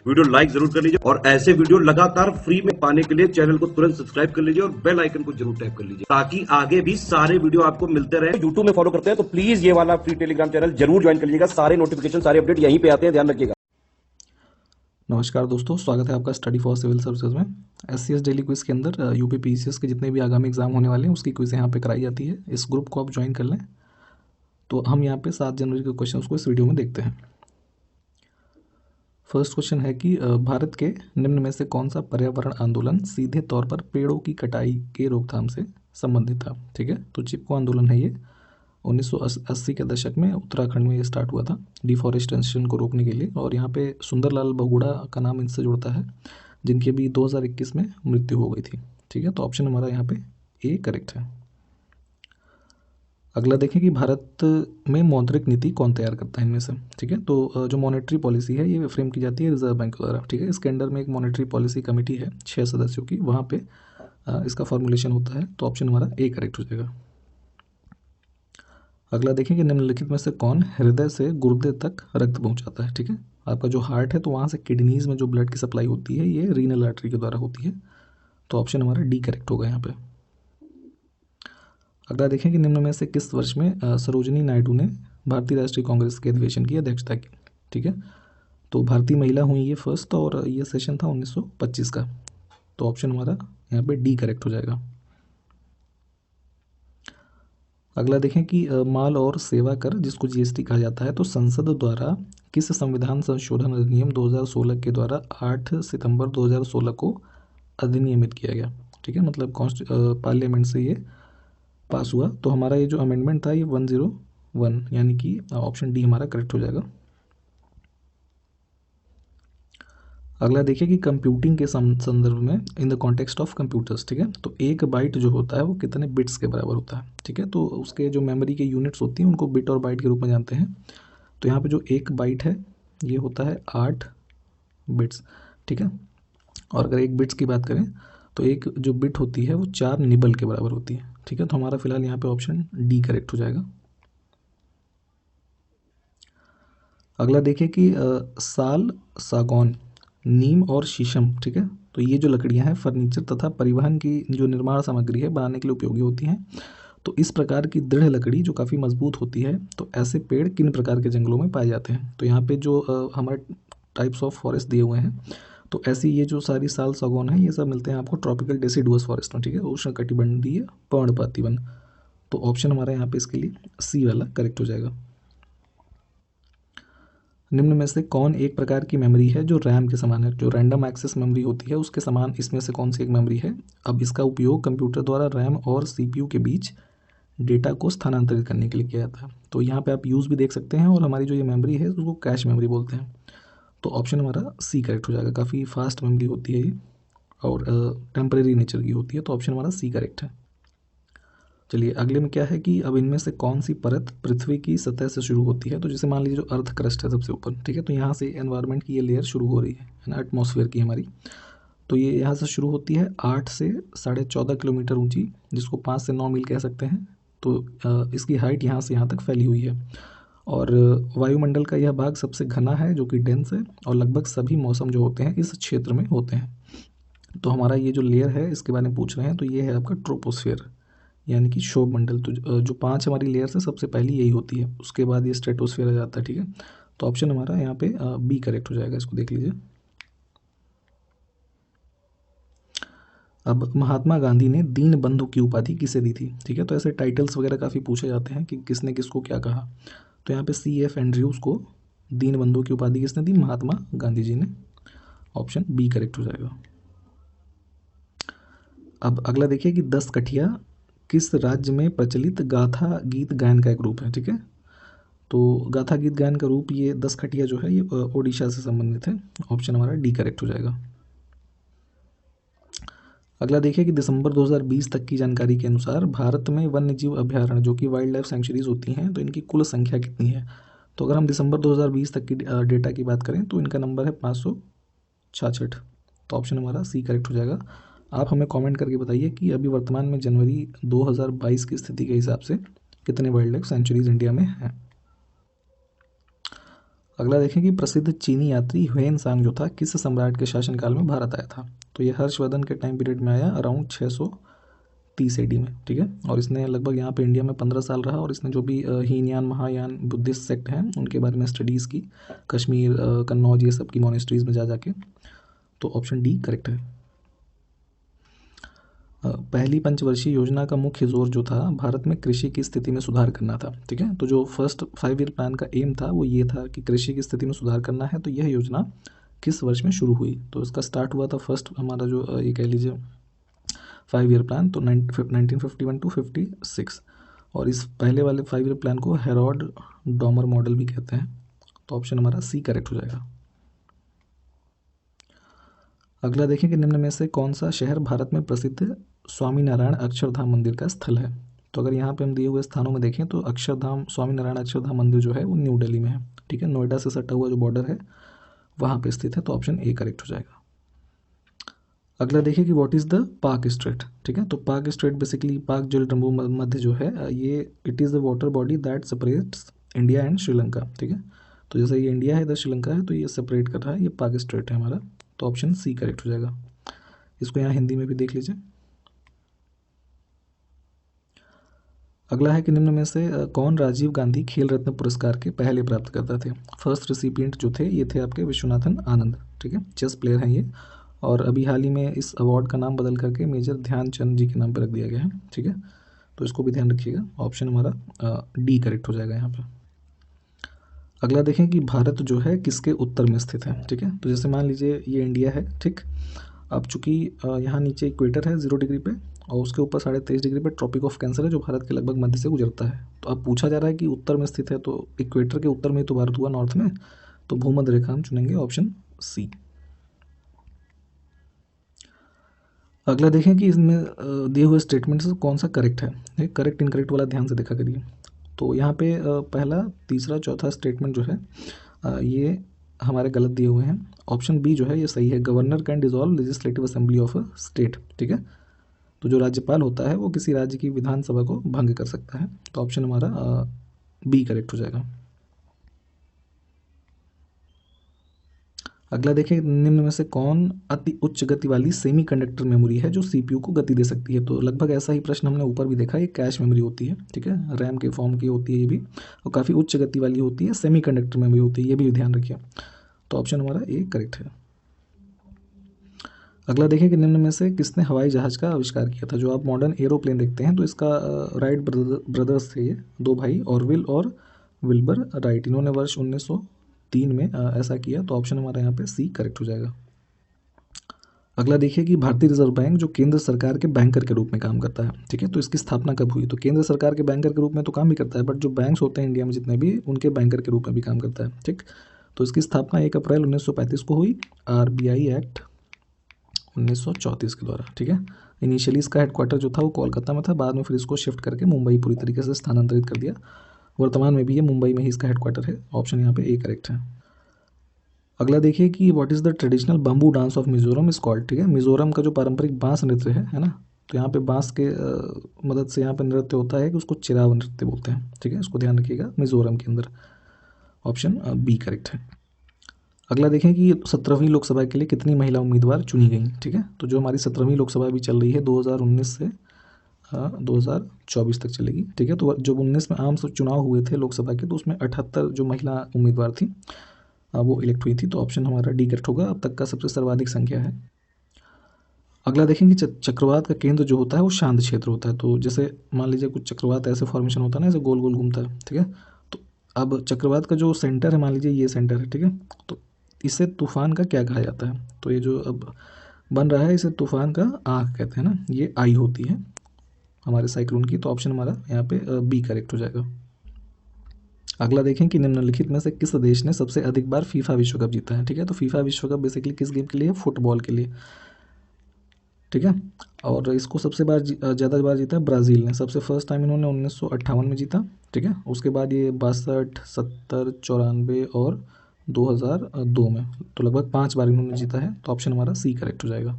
Video like जरूर कर लीजिए और ऐसे वीडियो लगातार फ्री में पाने के लिए चैनल को तुरंत सब्सक्राइब कर लीजिए और बेल आइकन को जरूर टैप कर लीजिए ताकि आगे भी सारे वीडियो आपको मिलते रहे। यूट्यूब में फॉलो करते हैं तो प्लीज ये वाला फ्री टेलीग्राम चैनल जरूर ज्वाइन कर लीजिएगा। सारे नोटिफिकेशन सारे अपडेट यहीं पे आते हैं, ध्यान रखिएगा। नमस्कार दोस्तों, स्वागत है आपका स्टडी फॉर सिविल सर्विसेज में। एससीएस डेली क्विज के अंदर यूपी पीसीएस के जितने भी आगामी एग्जाम होने वाले हैं उसकी क्विज यहाँ पे कराई जाती है। इस ग्रुप को आप ज्वाइन कर लें। तो हम यहाँ पे 7 जनवरी के क्वेश्चंस को इस वीडियो में देखते हैं। फर्स्ट क्वेश्चन है कि भारत के निम्न में से कौन सा पर्यावरण आंदोलन सीधे तौर पर पेड़ों की कटाई के रोकथाम से संबंधित था। ठीक है, तो चिपको आंदोलन है ये। 1980 के दशक में उत्तराखंड में ये स्टार्ट हुआ था डिफॉरेस्टेशन को रोकने के लिए, और यहाँ पे सुंदरलाल बहुगुणा का नाम इनसे जुड़ता है, जिनकी अभी 2021 में मृत्यु हो गई थी। ठीक है, तो ऑप्शन हमारा यहाँ पे ए करेक्ट है। अगला देखें कि भारत में मौद्रिक नीति कौन तैयार करता है इनमें से। ठीक है, तो जो मॉनेटरी पॉलिसी है ये फ्रेम की जाती है रिजर्व बैंक द्वारा। ठीक है, इसके अंडर में एक मॉनेटरी पॉलिसी कमेटी है 6 सदस्यों की, वहाँ पे इसका फॉर्मुलेशन होता है। तो ऑप्शन हमारा ए करेक्ट हो जाएगा। अगला देखें कि निम्नलिखित में से कौन हृदय से गुर्दे तक रक्त पहुंचाता है। ठीक है, आपका जो हार्ट है तो वहाँ से किडनीज में जो ब्लड की सप्लाई होती है ये रीनल आर्टरी के द्वारा होती है। तो ऑप्शन हमारा डी करेक्ट होगा यहाँ पे। अगला देखें कि निम्न में से किस वर्ष में सरोजिनी नायडू ने भारतीय राष्ट्रीय कांग्रेस के अधिवेशन की अध्यक्षता की। ठीक है, तो भारतीय महिला हुई ये फर्स्ट, और ये सेशन था 1925 का। तो ऑप्शन हमारा यहाँ पे डी करेक्ट हो जाएगा। अगला देखें कि माल और सेवा कर जिसको जीएसटी कहा जाता है, तो संसद द्वारा किस संविधान संशोधन अधिनियम 2016 के द्वारा 8 सितंबर 2016 को अधिनियमित किया गया। ठीक है, मतलब पार्लियामेंट से ये पास हुआ। तो हमारा ये जो अमेंडमेंट था ये 101, यानी कि ऑप्शन डी हमारा करेक्ट हो जाएगा। अगला देखिए कि कंप्यूटिंग के संदर्भ में in the context of computers. ठीक है, तो एक बाइट जो होता है वो कितने बिट्स के बराबर होता है। ठीक है, तो उसके जो मेमोरी के यूनिट्स होती हैं उनको बिट और बाइट के रूप में जानते हैं। तो यहाँ पे जो एक बाइट है ये होता है 8 बिट्स। ठीक है, और अगर एक बिट्स की बात करें तो एक जो बिट होती है वो 4 निबल के बराबर होती है। ठीक है, तो हमारा फिलहाल यहाँ पे ऑप्शन डी करेक्ट हो जाएगा। अगला देखिए कि साल, सागौन, नीम और शीशम। ठीक है, तो ये जो लकड़ियां हैं फर्नीचर तथा परिवहन की जो निर्माण सामग्री है बनाने के लिए उपयोगी होती हैं। तो इस प्रकार की दृढ़ लकड़ी जो काफ़ी मजबूत होती है, तो ऐसे पेड़ किन प्रकार के जंगलों में पाए जाते हैं। तो यहाँ पे जो हमारे टाइप्स ऑफ फॉरेस्ट दिए हुए हैं, तो ऐसी ये जो सारी साल, सागौन है ये सब मिलते हैं आपको ट्रॉपिकल डेसिडुअस फॉरेस्ट में। ठीक है, उष्णकटिबंधीय पर्णपाती वन। तो ऑप्शन हमारा यहाँ पे इसके लिए सी वाला करेक्ट हो जाएगा। निम्न में से कौन एक प्रकार की मेमोरी है जो रैम के समान है। जो रैंडम एक्सेस मेमोरी होती है उसके समान इसमें से कौन सी एक मेमोरी है। अब इसका उपयोग कंप्यूटर द्वारा रैम और सीपीयू के बीच डेटा को स्थानांतरित करने के लिए किया जाता है। तो यहाँ पे आप यूज़ भी देख सकते हैं, और हमारी जो ये मेमोरी है उसको कैश मेमोरी बोलते हैं। तो ऑप्शन हमारा सी करेक्ट हो जाएगा। काफ़ी फास्ट मेमोरी होती है ये, और टेम्परेरी नेचर की होती है। तो ऑप्शन हमारा सी करेक्ट है। चलिए अगले में क्या है कि अब इनमें से कौन सी परत पृथ्वी की सतह से शुरू होती है। तो जैसे मान लीजिए जो अर्थ क्रस्ट है सबसे ऊपर। ठीक है, तो यहाँ से एनवायरनमेंट की ये लेयर शुरू हो रही है ना, एटमॉस्फेयर की हमारी। तो ये यहाँ से शुरू होती है 8 से 14.5 किलोमीटर ऊंची, जिसको 5 से 9 मील कह सकते हैं। तो इसकी हाइट यहाँ से यहाँ तक फैली हुई है, और वायुमंडल का यह भाग सबसे घना है जो कि डेंस है, और लगभग सभी मौसम जो होते हैं इस क्षेत्र में होते हैं। तो हमारा ये जो लेयर है इसके बारे में पूछ रहे हैं, तो ये है आपका ट्रोपोस्फेयर, यानी कि शोभ मंडल। तो जो 5 हमारी लेयर्स है सबसे पहली यही होती है, उसके बाद ये स्ट्रेटोस्फेयर आ जाता है। ठीक है, तो ऑप्शन हमारा यहाँ पे बी करेक्ट हो जाएगा। इसको देख लीजिए। अब महात्मा गांधी ने दीन बंधु की उपाधि किसे दी थी। ठीक है, तो ऐसे टाइटल्स वगैरह काफ़ी पूछे जाते हैं कि किसने किसको क्या कहा। तो यहाँ पे C.F. एंड्रयूज़ को दीन बंधु की उपाधि किसने दी, महात्मा गांधी जी ने। ऑप्शन बी करेक्ट हो जाएगा। अब अगला देखिए कि 10 कठिया किस राज्य में प्रचलित गाथा गीत गायन का एक रूप है। ठीक है, तो गाथा गीत गायन का रूप ये 10 कठिया जो है ये ओडिशा से संबंधित है। ऑप्शन हमारा डी करेक्ट हो जाएगा। अगला देखिए कि दिसंबर 2020 तक की जानकारी के अनुसार भारत में वन्य जीव अभ्यारण्य जो कि वाइल्ड लाइफ सेंचुरीज होती हैं, तो इनकी कुल संख्या कितनी है। तो अगर हम दिसंबर 2020 तक की डेटा की बात करें तो इनका नंबर है 566। तो ऑप्शन हमारा सी करेक्ट हो जाएगा। आप हमें कमेंट करके बताइए कि अभी वर्तमान में जनवरी 2022 की स्थिति के हिसाब से कितने वाइल्ड लाइफ सेंचुरीज इंडिया में हैं। अगला देखें कि प्रसिद्ध चीनी यात्री ह्वेन सांग जो था किस सम्राट के शासनकाल में भारत आया था। तो ये हर्षवर्धन के टाइम पीरियड में आया अराउंड 630 AD में, ठीक है। और इसने लगभग यहाँ पे इंडिया में 15 साल रहा और इसने जो भी हीनयान महायान बुद्धिस्ट सेक्ट हैं उनके बारे में स्टडीज़ की, कश्मीर कन्नौज ये सब की मोनेस्ट्रीज़ में जा जाके। तो ऑप्शन डी करेक्ट है। पहली पंचवर्षीय योजना का मुख्य जोर जो था भारत में कृषि की स्थिति में सुधार करना था, ठीक है। तो जो फर्स्ट 5 ईयर प्लान का एम था वो ये था कि कृषि की स्थिति में सुधार करना है। तो यह योजना किस वर्ष में शुरू हुई? तो इसका स्टार्ट हुआ था फर्स्ट हमारा जो ये कह लीजिए 5 ईयर प्लान, तो 1951 टू 56। और इस पहले वाले 5 ईयर प्लान को हेरोड डॉमर मॉडल भी कहते हैं। तो ऑप्शन हमारा सी करेक्ट हो जाएगा। अगला देखें कि निम्न में से कौन सा शहर भारत में प्रसिद्ध स्वामीनारायण अक्षरधाम मंदिर का स्थल है। तो अगर यहाँ पे हम दिए हुए स्थानों में देखें तो अक्षरधाम स्वामीनारायण अक्षरधाम मंदिर जो है वो न्यू दिल्ली में है, ठीक है। नोएडा से सटा हुआ जो बॉर्डर है वहाँ पे स्थित है। तो ऑप्शन ए करेक्ट हो जाएगा। अगला देखिए कि व्हाट इज़ द पाक स्ट्रेट, ठीक है। तो पाक स्ट्रेट बेसिकली पाक जल तंबू मध्य जो है ये it is the water body that separates India and Sri Lanka, ठीक है। तो जैसे ये इंडिया है इधर श्रीलंका है तो ये सेपरेट कर रहा है, ये पाक स्ट्रेट है हमारा। तो ऑप्शन सी करेक्ट हो जाएगा। इसको यहाँ हिंदी में भी देख लीजिए। अगला है कि निम्न में से कौन राजीव गांधी खेल रत्न पुरस्कार के पहले प्राप्तकर्ता थे। फर्स्ट रिसिपिएंट जो थे ये थे आपके विश्वनाथन आनंद, ठीक है। चेस प्लेयर हैं ये और अभी हाल ही में इस अवार्ड का नाम बदल करके मेजर ध्यानचंद जी के नाम पर रख दिया गया है, ठीक है। तो इसको भी ध्यान रखिएगा। ऑप्शन हमारा डी करेक्ट हो जाएगा यहाँ पर। अगला देखें कि भारत जो है किसके उत्तर में स्थित है, ठीक है। तो जैसे मान लीजिए ये इंडिया है, ठीक। अब चूंकि यहाँ नीचे इक्वेटर है 0 डिग्री पे और उसके ऊपर 23.5 डिग्री पे ट्रॉपिक ऑफ कैंसर है जो भारत के लगभग मध्य से गुजरता है। तो अब पूछा जा रहा है कि उत्तर में स्थित है, तो इक्वेटर के उत्तर में तो भारत हुआ, नॉर्थ में। तो भूमध्य रेखा हम चुनेंगे, ऑप्शन सी। अगला देखें कि इसमें दिए हुए स्टेटमेंट से कौन सा करेक्ट है। करेक्ट इनकरेक्ट वाला ध्यान से देखा करिए। तो यहाँ पे पहला तीसरा चौथा स्टेटमेंट जो है ये हमारे गलत दिए हुए हैं। ऑप्शन बी जो है ये सही है, governor can dissolve legislative assembly of a state, ठीक है। तो जो राज्यपाल होता है वो किसी राज्य की विधानसभा को भंग कर सकता है। तो ऑप्शन हमारा बी करेक्ट हो जाएगा। अगला देखें निम्न में से कौन अति उच्च गति वाली सेमीकंडक्टर मेमोरी है जो सीपीयू को गति दे सकती है। तो लगभग ऐसा ही प्रश्न हमने ऊपर भी देखा, ये कैश मेमोरी होती है, ठीक है। रैम के फॉर्म की होती है ये भी और काफ़ी उच्च गति वाली होती है, सेमीकंडक्टर मेमोरी होती है, ये भी ध्यान रखिए। तो ऑप्शन हमारा ए करेक्ट है। अगला देखें कि निम्न में से किसने हवाई जहाज़ का आविष्कार किया था। जो आप मॉडर्न एरोप्लेन देखते हैं तो इसका राइट ब्रदर्स थे, ये दो भाई ऑरविल और विल्बर राइट, इन्होंने वर्ष 1903 में ऐसा किया। तो ऑप्शन हमारा यहाँ पे सी करेक्ट हो जाएगा। अगला देखिए कि भारतीय रिजर्व बैंक जो केंद्र सरकार के बैंकर के रूप में काम करता है, ठीक है। तो इसकी स्थापना कब हुई। तो केंद्र सरकार के बैंकर के रूप में तो काम भी करता है, बट जो बैंक्स होते हैं इंडिया में जितने भी, उनके बैंकर के रूप में भी काम करता है, ठीक। तो इसकी स्थापना 1 अप्रैल 1935 को हुई RBI एक्ट 1934 के द्वारा, ठीक है। इनिशियली इसका हेडक्वार्टर जो था वो कोलकाता में था, बाद में फिर इसको शिफ्ट करके मुंबई पूरी तरीके से स्थानांतरित कर दिया। वर्तमान में भी ये मुंबई में ही इसका हेडक्वार्टर है। ऑप्शन यहाँ पे ए करेक्ट है। अगला देखिए कि what is the traditional bamboo dance of Mizoram is called, ठीक है। मिजोरम का जो पारंपरिक बांस नृत्य है ना। तो यहाँ पे बांस के मदद से यहाँ पे नृत्य होता है कि उसको चिराव नृत्य बोलते हैं, ठीक है। इसको ध्यान रखिएगा, मिजोरम के अंदर। ऑप्शन बी करेक्ट है। अगला देखें कि 17वीं लोकसभा के लिए कितनी महिला उम्मीदवार चुनी गई, ठीक है। तो जो हमारी 17वीं लोकसभा भी चल रही है 2019 से 2024 तक चलेगी, ठीक है। तो जब 19 में आम चुनाव हुए थे लोकसभा के तो उसमें 78 जो महिला उम्मीदवार थी वो इलेक्ट हुई थी। तो ऑप्शन हमारा डी करेक्ट होगा, अब तक का सबसे सर्वाधिक संख्या है। अगला देखेंगे चक्रवात का केंद्र जो होता है वो शांत क्षेत्र होता है। तो जैसे मान लीजिए कुछ चक्रवात ऐसे फॉर्मेशन होता है ना, ऐसे गोल गोल घूमता है, ठीक है। तो अब चक्रवात का जो सेंटर है, मान लीजिए ये सेंटर है, ठीक है। तो इसे तूफान का क्या कहा जाता है। तो ये जो अब बन रहा है इसे तूफान का आँख कहते हैं ना, ये आई होती है हमारे साइक्लोन की। तो ऑप्शन हमारा यहाँ पे बी करेक्ट हो जाएगा। अगला देखें कि निम्नलिखित में से किस देश ने सबसे अधिक बार फीफा विश्व कप जीता है, ठीक है। तो फीफा विश्व कप बेसिकली किस गेम के लिए, फुटबॉल के लिए, ठीक है। और इसको सबसे ज़्यादा बार जीता है ब्राज़ील ने। सबसे फर्स्ट टाइम इन्होंने 1958 में जीता, ठीक है। उसके बाद ये 62, 70, 94 और 2002 में, तो लगभग 5 बार इन्होंने जीता है। तो ऑप्शन हमारा सी करेक्ट हो जाएगा।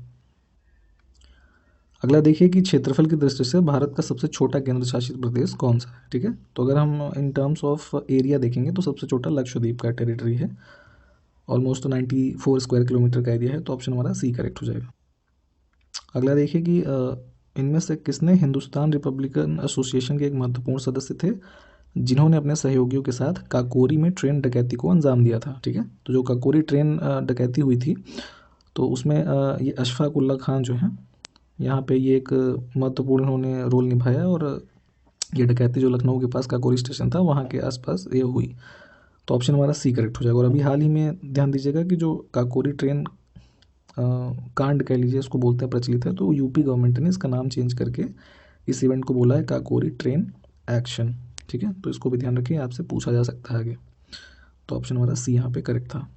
अगला देखिए कि क्षेत्रफल की दृष्टि से भारत का सबसे छोटा केंद्र शासित प्रदेश कौन सा है, ठीक है। तो अगर हम इन टर्म्स ऑफ एरिया देखेंगे तो सबसे छोटा लक्षद्वीप का टेरिटरी है, ऑलमोस्ट 94 स्क्वायर किलोमीटर का एरिया है, तो ऑप्शन हमारा सी करेक्ट हो जाएगा। अगला देखिए कि इनमें से किसने हिंदुस्तान रिपब्लिकन एसोसिएशन के एक महत्वपूर्ण सदस्य थे जिन्होंने अपने सहयोगियों के साथ काकोरी में ट्रेन डकैती को अंजाम दिया था, ठीक है। तो जो काकोरी ट्रेन डकैती हुई थी, तो उसमें ये अशफाक उल्ला खान जो है, यहाँ पे ये एक महत्वपूर्ण उन्होंने रोल निभाया और ये डकैती जो लखनऊ के पास काकोरी स्टेशन था वहाँ के आसपास ये हुई, तो ऑप्शन हमारा सी करेक्ट हो जाएगा। और अभी हाल ही में ध्यान दीजिएगा कि जो काकोरी ट्रेन कांड कह लीजिए उसको बोलते हैं प्रचलित है, तो यूपी गवर्नमेंट ने इसका नाम चेंज करके इस इवेंट को बोला है काकोरी ट्रेन एक्शन, ठीक है। तो इसको भी ध्यान रखिए, आपसे पूछा जा सकता है आगे, तो ऑप्शन हमारा सी यहाँ पे करेक्ट था।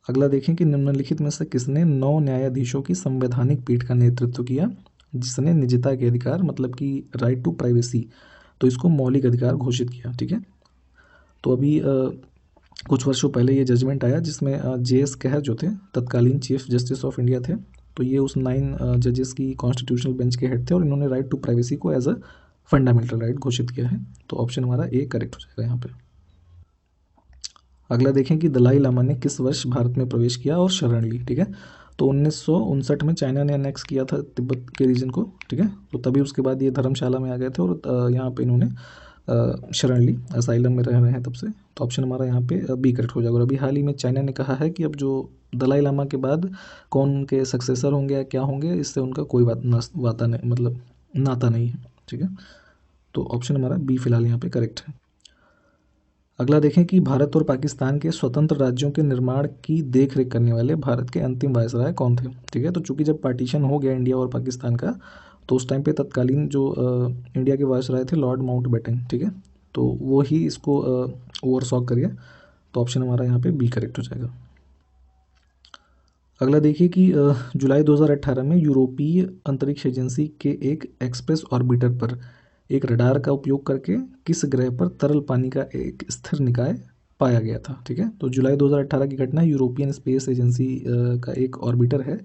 अगला देखें कि निम्नलिखित में से किसने 9 न्यायाधीशों की संवैधानिक पीठ का नेतृत्व किया जिसने निजता के अधिकार मतलब कि राइट टू प्राइवेसी, तो इसको मौलिक अधिकार घोषित किया, ठीक है। तो अभी कुछ वर्षों पहले ये जजमेंट आया जिसमें जे.एस. कहर जो थे तत्कालीन चीफ जस्टिस ऑफ इंडिया थे, तो ये उस 9 जजेस की कॉन्स्टिट्यूशनल बेंच के हेड थे और इन्होंने राइट टू प्राइवेसी को एज अ फंडामेंटल राइट घोषित किया है, तो ऑप्शन हमारा ए करेक्ट हो जाएगा यहाँ पे। अगला देखें कि दलाई लामा ने किस वर्ष भारत में प्रवेश किया और शरण ली, ठीक है। तो 1959 में चाइना ने अनेक्स किया था तिब्बत के रीजन को, ठीक है। तो तभी उसके बाद ये धर्मशाला में आ गए थे और यहाँ पे इन्होंने शरण ली, असाइलम में रह रहे हैं तब से, तो ऑप्शन हमारा यहाँ पे बी करेक्ट हो जाएगा। और अभी हाल ही में चाइना ने कहा है कि अब जो दलाई लामा के बाद कौन उनके सक्सेसर होंगे या क्या होंगे, इससे उनका कोई वाता नहीं, मतलब नाता नहीं है, ठीक है। तो ऑप्शन हमारा बी फिलहाल यहाँ पे करेक्ट है। अगला देखें कि भारत और पाकिस्तान के स्वतंत्र राज्यों के निर्माण की देख रेख करने वाले भारत के अंतिम वायसराय कौन थे, ठीक है। तो चूंकि जब पार्टीशन हो गया इंडिया और पाकिस्तान का, तो उस टाइम पे तत्कालीन जो इंडिया के वायसराय थे लॉर्ड माउंटबेटन, ठीक है। तो वो ही इसको ओवरसॉ करिए, तो ऑप्शन हमारा यहाँ पे बी करेक्ट हो जाएगा। अगला देखिए कि जुलाई 2018 में यूरोपीय अंतरिक्ष एजेंसी के एक एक्सप्रेस ऑर्बिटर पर एक रडार का उपयोग करके किस ग्रह पर तरल पानी का एक स्थिर निकाय पाया गया था, ठीक है। तो जुलाई 2018 की घटना, यूरोपियन स्पेस एजेंसी का एक ऑर्बिटर है,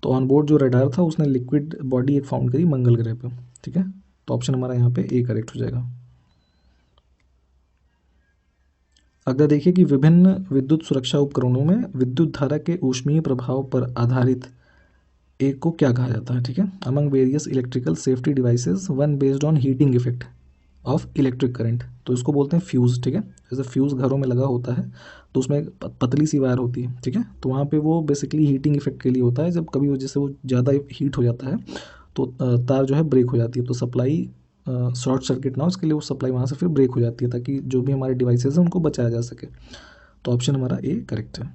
तो ऑनबोर्ड जो रडार था उसने लिक्विड बॉडी एक फाउंड करी मंगल ग्रह पर, ठीक है। तो ऑप्शन हमारा यहाँ पे ए करेक्ट हो जाएगा। अगला देखिए कि विभिन्न विद्युत सुरक्षा उपकरणों में विद्युत धारा के ऊष्मीय प्रभाव पर आधारित एक को क्या कहा जाता है, ठीक है। Among various electrical safety devices one based on heating effect of electric current, तो इसको बोलते हैं फ्यूज़, ठीक है। जैसे फ्यूज़ घरों में लगा होता है तो उसमें एक पतली सी वायर होती है, ठीक है। तो वहाँ पे वो बेसिकली हीटिंग इफेक्ट के लिए होता है, जब कभी जैसे वो ज़्यादा हीट हो जाता है तो तार जो है ब्रेक हो जाती है, तो सप्लाई शॉर्ट सर्किट ना हो इसके लिए वो सप्लाई वहाँ से फिर ब्रेक हो जाती है ताकि जो भी हमारे डिवाइसेज हैं उनको बचाया जा सके, तो ऑप्शन हमारा ए करेक्ट है।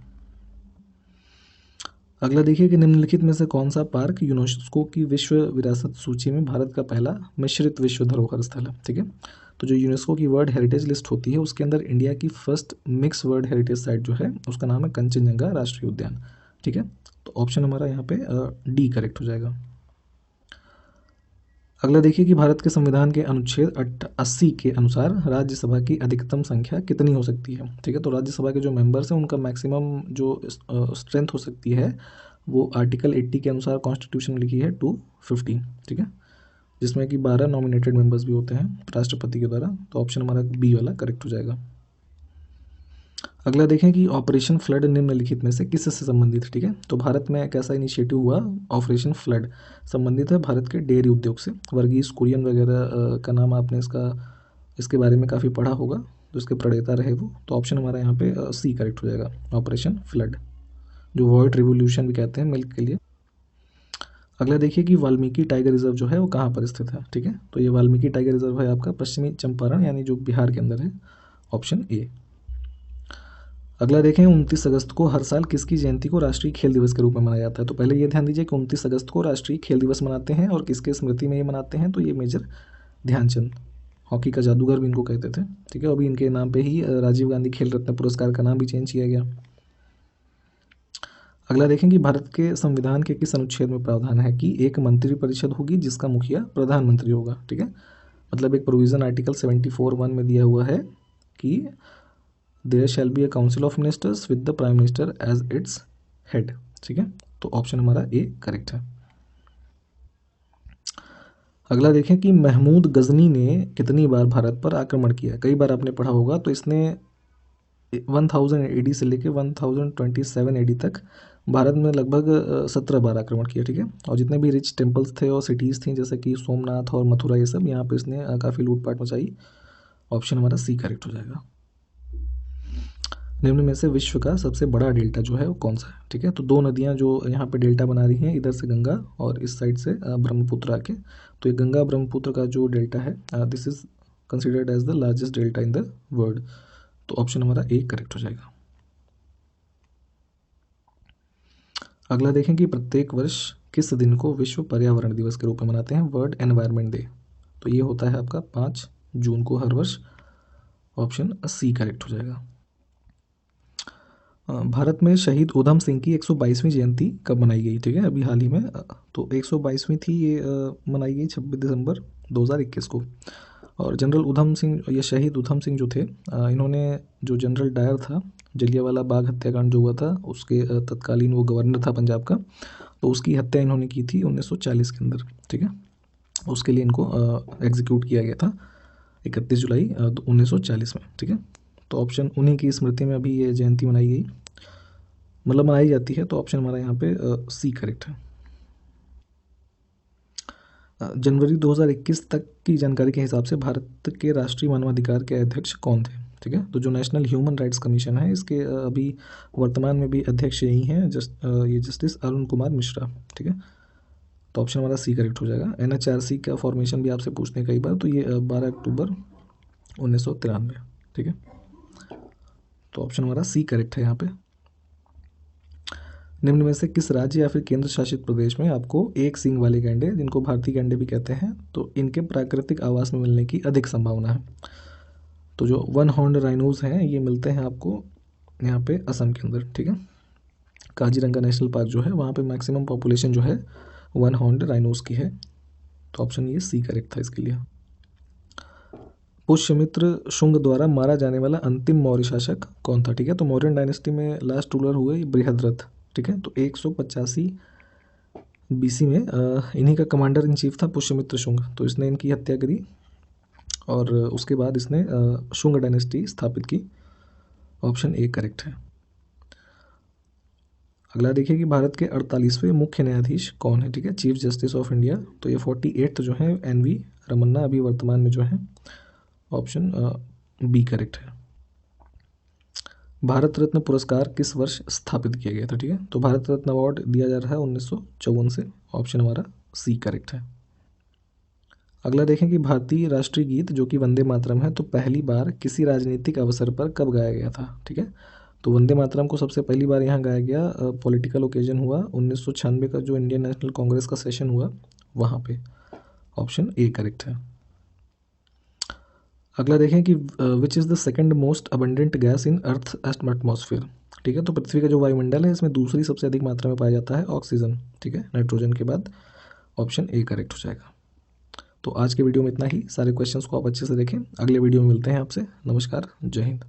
अगला देखिए कि निम्नलिखित में से कौन सा पार्क यूनेस्को की विश्व विरासत सूची में भारत का पहला मिश्रित विश्व धरोहर स्थल है, ठीक है। तो जो यूनेस्को की वर्ल्ड हेरिटेज लिस्ट होती है उसके अंदर इंडिया की first mix world heritage site जो है उसका नाम है कंचनजंगा राष्ट्रीय उद्यान, ठीक है। तो ऑप्शन हमारा यहाँ पे डी करेक्ट हो जाएगा। अगला देखिए कि भारत के संविधान के अनुच्छेद 80 के अनुसार राज्यसभा की अधिकतम संख्या कितनी हो सकती है, ठीक है। तो राज्यसभा के जो मेंबर्स हैं उनका मैक्सिमम जो स्ट्रेंथ हो सकती है वो आर्टिकल 80 के अनुसार कॉन्स्टिट्यूशन में लिखी है 250, ठीक है, जिसमें कि 12 नॉमिनेटेड मेंबर्स भी होते हैं राष्ट्रपति के द्वारा, तो ऑप्शन हमारा बी वाला करेक्ट हो जाएगा। अगला देखें कि ऑपरेशन फ्लड निम्नलिखित में से किससे संबंधित है, ठीक है। तो भारत में एक ऐसा इनिशिएटिव हुआ ऑपरेशन फ्लड, संबंधित है भारत के डेयरी उद्योग से, वर्गीस कुरियन वगैरह का नाम आपने इसके बारे में काफ़ी पढ़ा होगा, जो इसके प्रणेता रहे वो, तो ऑप्शन हमारा यहाँ पे सी करेक्ट हो जाएगा, ऑपरेशन फ्लड, जो वर्ल्ड रिवोल्यूशन भी कहते हैं मिल्क के लिए। अगला देखिए कि वाल्मीकि टाइगर रिजर्व जो है वो कहाँ पर स्थित है, ठीक है। तो ये वाल्मीकि टाइगर रिजर्व है आपका पश्चिमी चंपारण यानी जो बिहार के अंदर है, ऑप्शन ए। अगला देखें 29 अगस्त को हर साल किसकी जयंती को राष्ट्रीय खेल दिवस के रूप में मनाया जाता है। तो पहले ये ध्यान दीजिए कि 29 अगस्त को राष्ट्रीय खेल दिवस मनाते हैं और किसके स्मृति में ये मनाते हैं, तो ये मेजर ध्यानचंद, हॉकी का जादूगर भी इनको कहते थे, ठीक है। अभी इनके नाम पे ही राजीव गांधी खेल रत्न पुरस्कार का नाम भी चेंज किया गया। अगला देखें कि भारत के संविधान के किस अनुच्छेद में प्रावधान है कि एक मंत्री परिषद होगी जिसका मुखिया प्रधानमंत्री होगा, ठीक है। मतलब एक प्रोविज़न आर्टिकल 74(1) में दिया हुआ है कि there shall be a council of ministers with the prime minister as its head, ठीक है। तो ऑप्शन हमारा ए करेक्ट है। अगला देखें कि महमूद गजनी ने कितनी बार भारत पर आक्रमण किया। कई बार आपने पढ़ा होगा, तो इसने 1000 AD से लेके 1027 AD तक भारत में लगभग 17 बार आक्रमण किया, ठीक है। और जितने भी रिच टेम्पल्स थे और सिटीज़ थी जैसे कि सोमनाथ और मथुरा, ये सब यहाँ पे इसने काफ़ी लूटपाट मचाई। ऑप्शन हमारा सी करेक्ट हो जाएगा। निम्न में से विश्व का सबसे बड़ा डेल्टा जो है वो कौन सा है, ठीक है। तो दो नदियाँ जो यहाँ पे डेल्टा बना रही हैं, इधर से गंगा और इस साइड से ब्रह्मपुत्र आके, तो ये गंगा ब्रह्मपुत्र का जो डेल्टा है, this is considered as the largest delta in the world. तो ऑप्शन हमारा ए करेक्ट हो जाएगा। अगला देखें कि प्रत्येक वर्ष किस दिन को विश्व पर्यावरण दिवस के रूप में मनाते हैं, वर्ल्ड एनवायरनमेंट डे। तो ये होता है आपका 5 जून को हर वर्ष। ऑप्शन सी करेक्ट हो जाएगा। भारत में शहीद उधम सिंह की 122वीं जयंती कब मनाई गई, ठीक है, अभी हाल ही में। तो 122वीं थी ये, मनाई गई 26 दिसंबर 2021 को। और जनरल उधम सिंह, ये शहीद उधम सिंह जो थे, इन्होंने जो जनरल डायर था, जलियांवाला बाग हत्याकांड जो हुआ था उसके तत्कालीन वो गवर्नर था पंजाब का, तो उसकी हत्या इन्होंने की थी 1940 के अंदर, ठीक है। उसके लिए इनको एग्जीक्यूट किया गया था 31 जुलाई 1940 में, ठीक है। तो ऑप्शन उन्हीं की स्मृति में अभी ये जयंती मनाई गई, मतलब मनाई जाती है। तो ऑप्शन हमारा यहाँ पे सी करेक्ट है। जनवरी 2021 तक की जानकारी के हिसाब से भारत के राष्ट्रीय मानवाधिकार के अध्यक्ष कौन थे, ठीक है। तो जो नेशनल ह्यूमन राइट्स कमीशन है, इसके अभी वर्तमान में भी अध्यक्ष यही हैं, ये जस्टिस अरुण कुमार मिश्रा, ठीक है। तो ऑप्शन हमारा सी करेक्ट हो जाएगा। NHRC का फॉर्मेशन भी आपसे पूछने कई बार, तो ये 12 अक्टूबर 1993, ठीक है। तो ऑप्शन हमारा सी करेक्ट है यहाँ पे। निम्न में से किस राज्य या फिर केंद्र शासित प्रदेश में आपको एक सींग वाले गैंडे, जिनको भारतीय गैंडे भी कहते हैं, तो इनके प्राकृतिक आवास में मिलने की अधिक संभावना है। तो जो वन हॉर्न्ड राइनोज हैं, ये मिलते हैं आपको यहाँ पे असम के अंदर, ठीक है। काजीरंगा नेशनल पार्क जो है, वहाँ पे मैक्सिमम पॉपुलेशन जो है वन हॉर्न्ड राइनोज की है। तो ऑप्शन ये सी करेक्ट था इसके लिए। पुष्यमित्र शुंग द्वारा मारा जाने वाला अंतिम मौर्य शासक कौन था, ठीक है। तो मौर्यन डायनेस्टी में लास्ट रूलर हुए बृहद्रथ, ठीक है। तो 185 BC में इन्हीं का कमांडर इन चीफ था पुष्यमित्र शुंग, तो इसने इनकी हत्या करी और उसके बाद इसने शुंग डायनेस्टी स्थापित की। ऑप्शन ए करेक्ट है। अगला देखिए कि भारत के 48वें मुख्य न्यायाधीश कौन है, ठीक है, चीफ जस्टिस ऑफ इंडिया। तो ये 48 जो है NV रमन्ना अभी वर्तमान में जो है। ऑप्शन बी करेक्ट है। भारत रत्न पुरस्कार किस वर्ष स्थापित किया गया था, ठीक है। तो भारत रत्न अवार्ड दिया जा रहा है 1954 से। ऑप्शन हमारा सी करेक्ट है। अगला देखें कि भारतीय राष्ट्रीय गीत जो कि वंदे मातरम है, तो पहली बार किसी राजनीतिक अवसर पर कब गाया गया था, ठीक है। तो वंदे मातरम को सबसे पहली बार यहाँ गाया गया, पॉलिटिकल ओकेजन हुआ 1996 का जो इंडियन नेशनल कांग्रेस का सेशन हुआ वहाँ पे। ऑप्शन ए करेक्ट है। अगला देखें कि which is the second most abundant gas in earth atmosphere, ठीक है। तो पृथ्वी का जो वायुमंडल है, इसमें दूसरी सबसे अधिक मात्रा में पाया जाता है ऑक्सीजन, ठीक है, नाइट्रोजन के बाद। ऑप्शन ए करेक्ट हो जाएगा। तो आज के वीडियो में इतना ही। सारे क्वेश्चंस को आप अच्छे से देखें। अगले वीडियो में मिलते हैं आपसे। नमस्कार, जय हिंद।